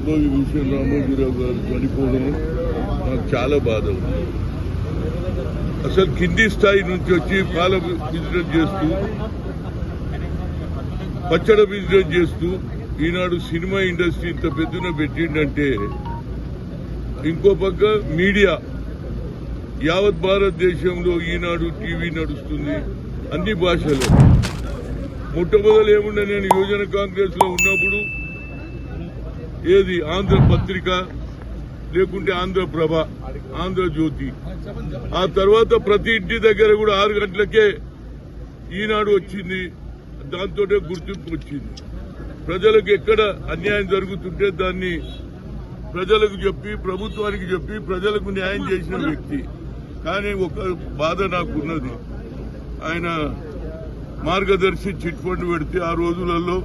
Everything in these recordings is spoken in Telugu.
పద్మవిభూషణ్ రామోజీరావు గారు చనిపోవడం నాకు చాలా బాధ ఉంది. అసలు కింది స్థాయి నుంచి వచ్చి పాల బిజినెస్ చేస్తూ, పచ్చడ బిజినెస్ చేస్తూ ఈనాడు సినిమా ఇండస్ట్రీ ఇంత పెద్దన పెట్టిండంటే, ఇంకో పక్క మీడియా యావత్ భారతదేశంలో ఈనాడు టీవీ నడుస్తుంది అన్ని భాషలు. మొట్టమొదలు ఏముండే, నేను యువజన కాంగ్రెస్ లో ఉన్నప్పుడు ఏది ఆంధ్ర పత్రిక, లేకుంటే ఆంధ్రప్రభ, ఆంధ్రజ్యోతి. ఆ తర్వాత ప్రతి ఇంటి దగ్గర కూడా 6 గంటలకే ఈనాడు వచ్చింది. దాంతో గుర్తింపు వచ్చింది. ప్రజలకు ఎక్కడ అన్యాయం జరుగుతుంటే దాన్ని ప్రజలకు చెప్పి, ప్రభుత్వానికి చెప్పి ప్రజలకు న్యాయం చేసిన వ్యక్తి. కానీ ఒక బాధ నాకున్నది, ఆయన మార్గదర్శి చిట్ ఫండ్ పెడితే ఆ రోజులలో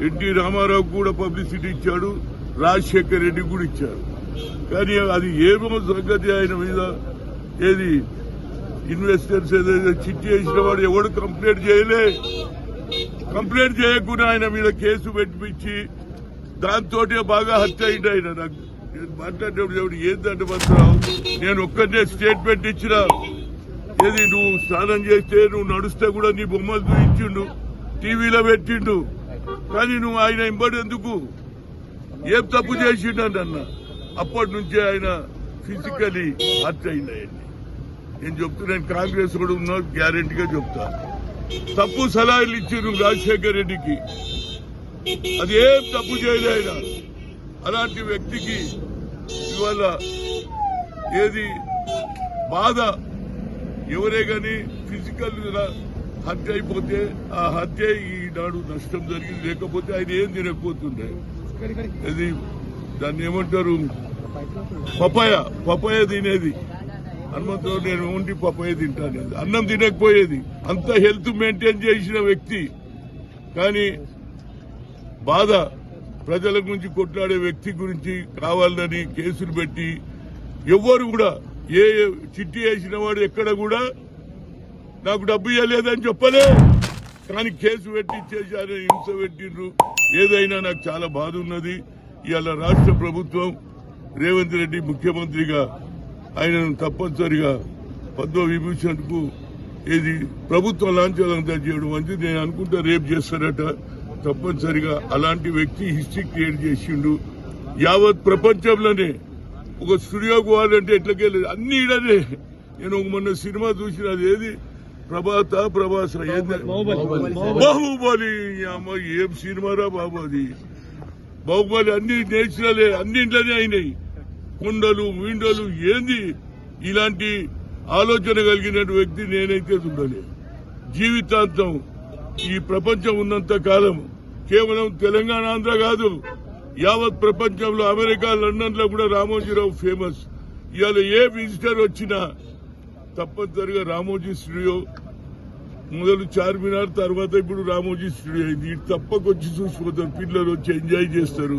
ఎన్టీ రామారావు కూడా పబ్లిసిటీ ఇచ్చాడు, రాజశేఖర రెడ్డి కూడా ఇచ్చారు. కానీ అది ఏమో సంగతి, ఆయన మీద ఏది ఇన్వెస్టర్స్ ఏదైతే చిట్టి వేసిన వాడు ఎవడు కంప్లైంట్ చేయలే. కంప్లైంట్ చేయకుండా ఆయన మీద కేసు పెట్టించి దాంతో బాగా హత్య అయింది ఆయన. నాకు నేను మాట్లాడేటప్పుడు ఏంటంటే మంత్రావు, నేను ఒక్కనే స్టేట్మెంట్ ఇచ్చిన, ఏది నువ్వు స్నానం చేస్తే నువ్వు నడుస్తే కూడా నీ బొమ్మలు చూపించిండు, టీవీలో పెట్టిండు. కానీ నువ్వు ఆయన ఇంబడి ఎందుకు, ఏం తప్పు చేసిండు అన్న. అప్పటి నుంచే ఆయన ఫిజికలీ హత్య అయింది. నేను చెప్తున్నాను, కాంగ్రెస్ కూడా ఉన్నా గ్యారెంటీగా చెప్తా. తప్పు సలహాలు ఇచ్చారు రాజశేఖర రెడ్డికి, అది ఏం తప్పు చేయలే ఆయన. అలాంటి వ్యక్తికి ఇవాళ ఏది బాధ, ఎవరే గాని ఫిజికల్ హత్య అయిపోతే ఆ హత్య ఈనాడు నష్టం జరిగింది. లేకపోతే ఆయన ఏం తినకపోతుండే. అది దాన్ని ఏమంటారు, పపాయ తినేది. హనుమంతరావు నేను ఓన్లీ పపాయ తింటాను, అన్నం తినకపోయేది. అంత హెల్త్ మెయింటైన్ చేసిన వ్యక్తి. కానీ బాధ, ప్రజల గురించి కొట్లాడే వ్యక్తి గురించి కావాలని కేసులు పెట్టి, ఎవ్వరు కూడా ఏ చిట్టి వేసిన వాడు ఎక్కడ కూడా నాకు డబ్బు ఇవ్వలేదని చెప్పలే. కానీ కేసు పెట్టి ఇచ్చేసారు, హింస పెట్టిండ్రు. ఏదైనా నాకు చాలా బాధ ఉన్నది. ఇవాళ రాష్ట్ర ప్రభుత్వం రేవంత్ రెడ్డి ముఖ్యమంత్రిగా ఆయనను తప్పనిసరిగా పద్మవిభూషణ్ కు ఏది ప్రభుత్వం లాంఛనంగా చేయడం మంచిది. నేను అనుకుంటా రేపు చేస్తారట తప్పనిసరిగా. అలాంటి వ్యక్తి హిస్టరీ క్రియేట్ చేసిండు. యావత్ ప్రపంచంలోనే ఒక స్టూడియోకి పోవాలంటే ఎట్లకెళ్ళలేదు, అన్ని ఇడనే. నేను మొన్న సినిమా చూసిన, అది ఏది ప్రభాస్ బాహుబలి. అమ్మ ఏం సినిమారా బాబు అది. బాహుబలి అన్ని నేచురలే, అన్నింట్లోనే అయినాయి. కొండలు విండలు ఏంది. ఇలాంటి ఆలోచన కలిగిన వ్యక్తి నేనైతే ఉండలే. జీవితాంతం ఈ ప్రపంచం ఉన్నంత కాలం కేవలం తెలంగాణ ఆంధ్ర కాదు, యావత్ ప్రపంచంలో అమెరికా, లండన్ లో కూడా రామోజీరావు ఫేమస్. ఇవాళ ఏ విజిటర్ వచ్చినా తప్పనిసరిగా రామోజీ స్టూడియో, మొదలు చార్మినార్, తర్వాత ఇప్పుడు రామోజీ స్టూడియో అయింది. ఇటు తప్పకొచ్చి చూసిపోతారు, పిల్లలు వచ్చి ఎంజాయ్ చేస్తారు.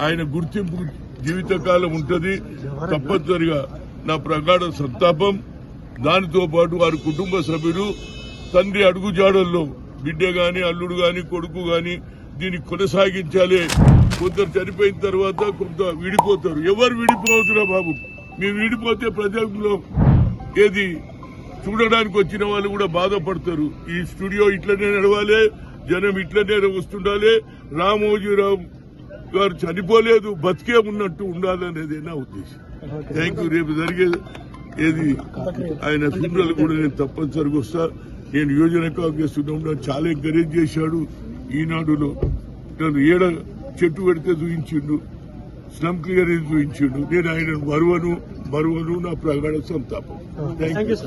ఆయన గుర్తింపు జీవితకాలం ఉంటది. తప్పనిసరిగా నా ప్రగాఢ సంతాపం. దానితో పాటు వారి కుటుంబ సభ్యులు, తండ్రి అడుగుజాడల్లో బిడ్డ గాని, అల్లుడు గాని, కొడుకు గాని దీన్ని కొనసాగించాలి. కొందరు చనిపోయిన తర్వాత కొంత విడిపోతారు. ఎవరు విడిపోతున్నా బాబు, మీరు విడిపోతే ప్రజల్లో ఏది చూడడానికి వచ్చిన వాళ్ళు కూడా బాధపడతారు. ఈ స్టూడియో ఇట్లనే నడవాలి, జనం ఇట్లనే వస్తుండాలి. రామోజీరావు గారు చనిపోలేదు, బతికే ఉన్నట్టు ఉండాలనేది నా ఉద్దేశం. Thank you. రేపు జరిగే ఏది ఆయన ఫిబ్రవరి కూడా నేను తప్పనిసరిగా వస్తా. నేను యువజన కాంగ్రెస్ ఉన్నప్పుడు చాలా ఎంకరేజ్ చేశాడు. ఈనాడులో నన్ను ఏడ చెట్టు పెడితే చూపించిండు, స్లమ్ క్లియరెన్స్ చూపించిండు. నేను ఆయన మరువను. నా ప్రగాఢ సంతాపం. Thank you.